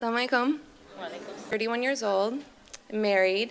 Assalamualaikum. 31 years old, married.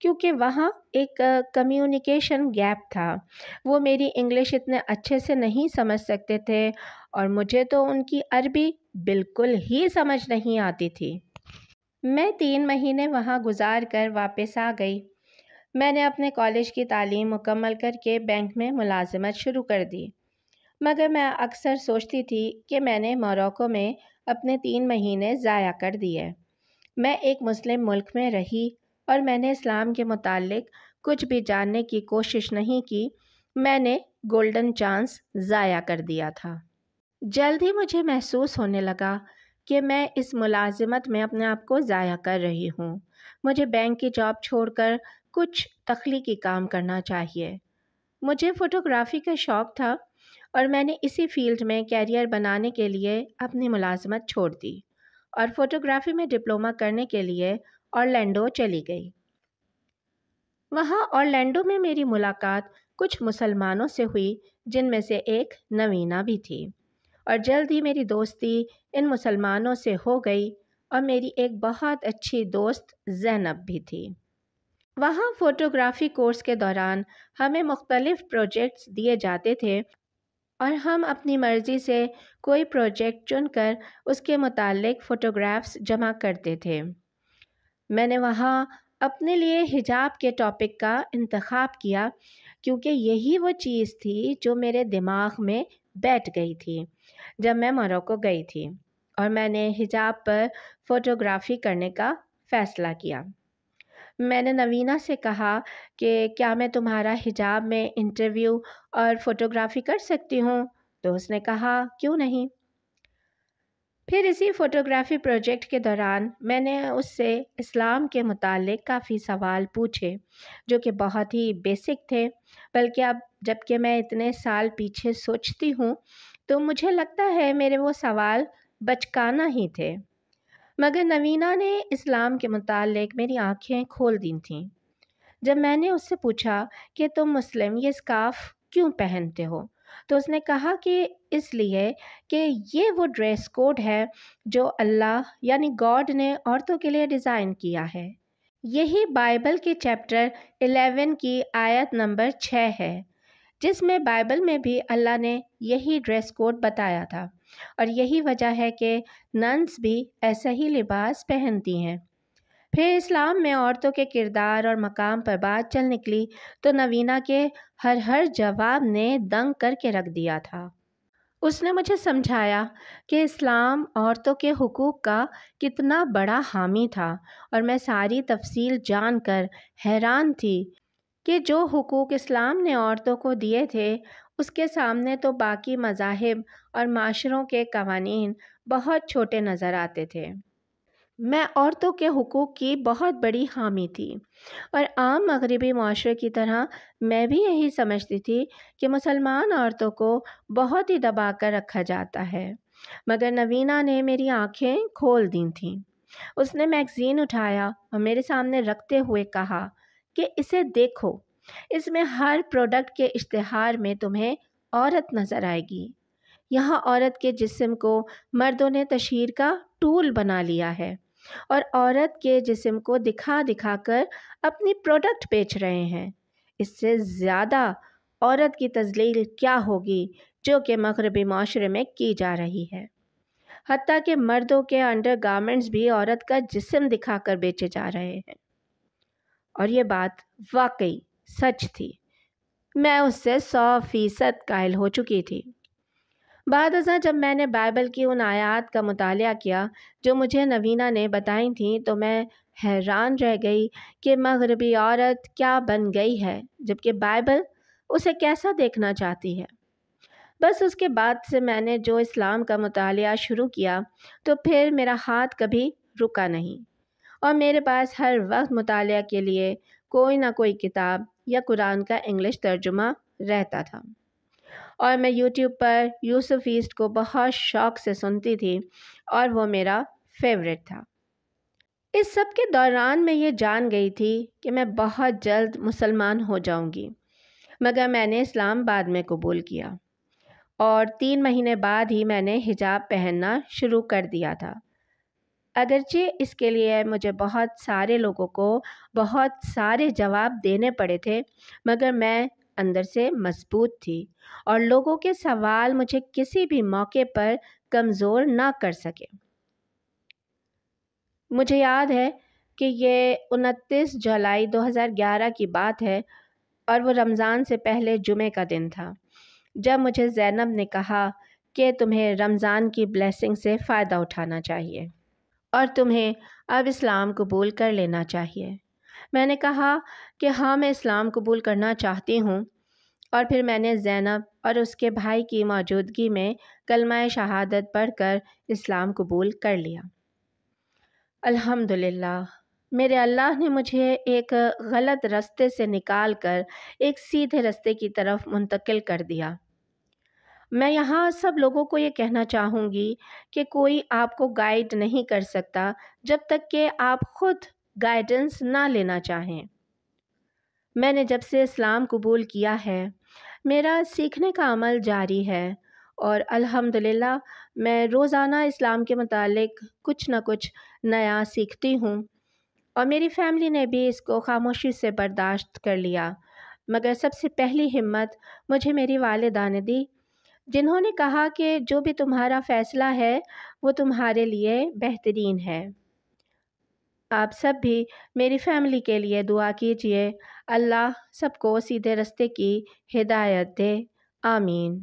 کیونکہ وہاں ایک کمیونیکیشن گیپ تھا۔ وہ میری انگلش اتنے اچھے سے نہیں سمجھ سکتے تھے اور مجھے تو ان کی عربی بالکل ہی سمجھ نہیں آتی تھی۔ میں 3 مہینے وہاں گزار کر واپس آ گئی۔ میں نے اپنے کالج کی تعلیم مکمل کر کے بینک میں ملازمت شروع کر دی، مگر میں اکثر سوچتی تھی کہ میں نے موروکو میں اپنے 3 مہینے ضائع کر دیے۔ میں ایک مسلم ملک میں رہی اور میں نے اسلام کے متعلق کچھ بھی جاننے کی کوشش نہیں کی۔ میں نے گولڈن چانس ضائع کر دیا تھا۔ جلد ہی مجھے محسوس ہونے لگا کہ میں اس ملازمت میں اپنے آپ کو ضائع کر رہی ہوں۔ مجھے بینک کی جاب چھوڑ کر کچھ تخلیقی کام کرنا چاہیے۔ مجھے فوٹوگرافی کا شوق تھا اور میں نے اسی فیلڈ میں کیریئر بنانے کے لیے اپنی ملازمت چھوڑ دی اور فوٹوگرافی میں ڈپلومہ کرنے کے لیے اورلینڈو چلی گئی۔ وہاں اورلینڈو میں میری ملاقات کچھ مسلمانوں سے ہوئی، جن میں سے ایک نوینہ بھی تھی، اور جلد ہی میری دوستی ان مسلمانوں سے ہو گئی اور میری ایک بہت اچھی دوست زینب بھی تھی۔ وہاں فوٹوگرافی کورس کے دوران ہمیں مختلف پروجیکٹس دیے جاتے تھے اور ہم اپنی مرضی سے کوئی پروجیکٹ چن کر اس کے متعلق فوٹوگرافس جمع کرتے تھے۔ میں نے وہاں اپنے لیے حجاب کے ٹاپک کا انتخاب کیا کیونکہ یہی وہ چیز تھی جو میرے دماغ میں بیٹھ گئی تھی جب میں موروکو گئی تھی، اور میں نے حجاب پر فوٹوگرافی کرنے کا فیصلہ کیا۔ میں نے نوینہ سے کہا کہ کیا میں تمہارا حجاب میں انٹرویو اور فوٹوگرافی کر سکتی ہوں؟ تو اس نے کہا کیوں نہیں۔ پھر اسی فوٹوگرافی پروجیکٹ کے دوران میں نے اس سے اسلام کے متعلق کافی سوال پوچھے جو کہ بہت ہی بیسک تھے، بلکہ اب جب کہ میں اتنے سال پیچھے سوچتی ہوں تو مجھے لگتا ہے میرے وہ سوال بچکانہ ہی تھے، مگر نوینہ نے اسلام کے متعلق میری آنکھیں کھول دی تھیں۔ جب میں نے اس سے پوچھا کہ تم مسلم یہ اسکارف کیوں پہنتے ہو، تو اس نے کہا کہ اس لیے کہ یہ وہ ڈریس کوڈ ہے جو اللہ یعنی گاڈ نے عورتوں کے لیے ڈیزائن کیا ہے۔ یہی بائبل کے چیپٹر 11 کی آیت نمبر 6 ہے، جس میں بائبل میں بھی اللہ نے یہی ڈریس کوڈ بتایا تھا، اور یہی وجہ ہے کہ ننس بھی ایسا ہی لباس پہنتی ہیں۔ پھر اسلام میں عورتوں کے کردار اور مقام پر بات چل نکلی تو نوینہ کے ہر جواب نے دنگ کر کے رکھ دیا تھا۔ اس نے مجھے سمجھایا کہ اسلام عورتوں کے حقوق کا کتنا بڑا حامی تھا، اور میں ساری تفصیل جان کر حیران تھی کہ جو حقوق اسلام نے عورتوں کو دیے تھے اس کے سامنے تو باقی مذاہب اور معاشروں کے قوانین بہت چھوٹے نظر آتے تھے۔ میں عورتوں کے حقوق کی بہت بڑی حامی تھی، اور عام مغربی معاشرے کی طرح میں بھی یہی سمجھتی تھی کہ مسلمان عورتوں کو بہت ہی دبا کر رکھا جاتا ہے، مگر نوینہ نے میری آنکھیں کھول دی تھیں۔ اس نے میگزین اٹھایا اور میرے سامنے رکھتے ہوئے کہا کہ اسے دیکھو، اس میں ہر پروڈکٹ کے اشتہار میں تمہیں عورت نظر آئے گی۔ یہاں عورت کے جسم کو مردوں نے تشہیر کا ٹول بنا لیا ہے، اور عورت کے جسم کو دکھا دکھا کر اپنی پروڈکٹ بیچ رہے ہیں۔ اس سے زیادہ عورت کی تذلیل کیا ہوگی جو کہ مغربی معاشرے میں کی جا رہی ہے۔ حتیٰ کہ مردوں کے انڈر گارمنٹس بھی عورت کا جسم دکھا کر بیچے جا رہے ہیں، اور یہ بات واقعی سچ تھی۔ میں اس سے 100% قائل ہو چکی تھی۔ بعد ازاں جب میں نے بائبل کی ان آیات کا مطالعہ کیا جو مجھے نوینہ نے بتائی تھیں تو میں حیران رہ گئی کہ مغربی عورت کیا بن گئی ہے، جبکہ بائبل اسے کیسا دیکھنا چاہتی ہے۔ بس اس کے بعد سے میں نے جو اسلام کا مطالعہ شروع کیا تو پھر میرا ہاتھ کبھی رکا نہیں، اور میرے پاس ہر وقت مطالعہ کے لیے کوئی نہ کوئی کتاب یا قرآن کا انگلش ترجمہ رہتا تھا، اور میں یوٹیوب پر یوسف ایسٹ کو بہت شوق سے سنتی تھی اور وہ میرا فیوریٹ تھا۔ اس سب کے دوران میں یہ جان گئی تھی کہ میں بہت جلد مسلمان ہو جاؤں گی، مگر میں نے اسلام بعد میں قبول کیا، اور 3 مہینے بعد ہی میں نے حجاب پہننا شروع کر دیا تھا۔ اگرچہ اس کے لیے مجھے بہت سارے لوگوں کو بہت سارے جواب دینے پڑے تھے، مگر میں اندر سے مضبوط تھی اور لوگوں کے سوال مجھے کسی بھی موقع پر کمزور نہ کر سکے۔ مجھے یاد ہے کہ یہ 29 جولائی 2011 کی بات ہے اور وہ رمضان سے پہلے جمعے کا دن تھا، جب مجھے زینب نے کہا کہ تمہیں رمضان کی بلیسنگ سے فائدہ اٹھانا چاہیے اور تمہیں اب اسلام قبول کر لینا چاہیے۔ میں نے کہا کہ ہاں، میں اسلام قبول کرنا چاہتی ہوں، اور پھر میں نے زینب اور اس کے بھائی کی موجودگی میں کلمہ شہادت پڑھ کر اسلام قبول کر لیا۔ الحمدللہ، میرے اللہ نے مجھے ایک غلط راستے سے نکال کر ایک سیدھے راستے کی طرف منتقل کر دیا۔ میں یہاں سب لوگوں کو یہ کہنا چاہوں گی کہ کوئی آپ کو گائیڈ نہیں کر سکتا جب تک کہ آپ خود گائیڈنس نہ لینا چاہیں۔ میں نے جب سے اسلام قبول کیا ہے، میرا سیکھنے کا عمل جاری ہے، اور الحمدللہ میں روزانہ اسلام کے متعلق کچھ نہ کچھ نیا سیکھتی ہوں، اور میری فیملی نے بھی اس کو خاموشی سے برداشت کر لیا۔ مگر سب سے پہلی ہمت مجھے میری والدہ نے دی، جنہوں نے کہا کہ جو بھی تمہارا فیصلہ ہے وہ تمہارے لیے بہترین ہے۔ آپ سب بھی میری فیملی کے لیے دعا کیجیے، اللہ سب کو سیدھے راستے کی ہدایت دے، آمین۔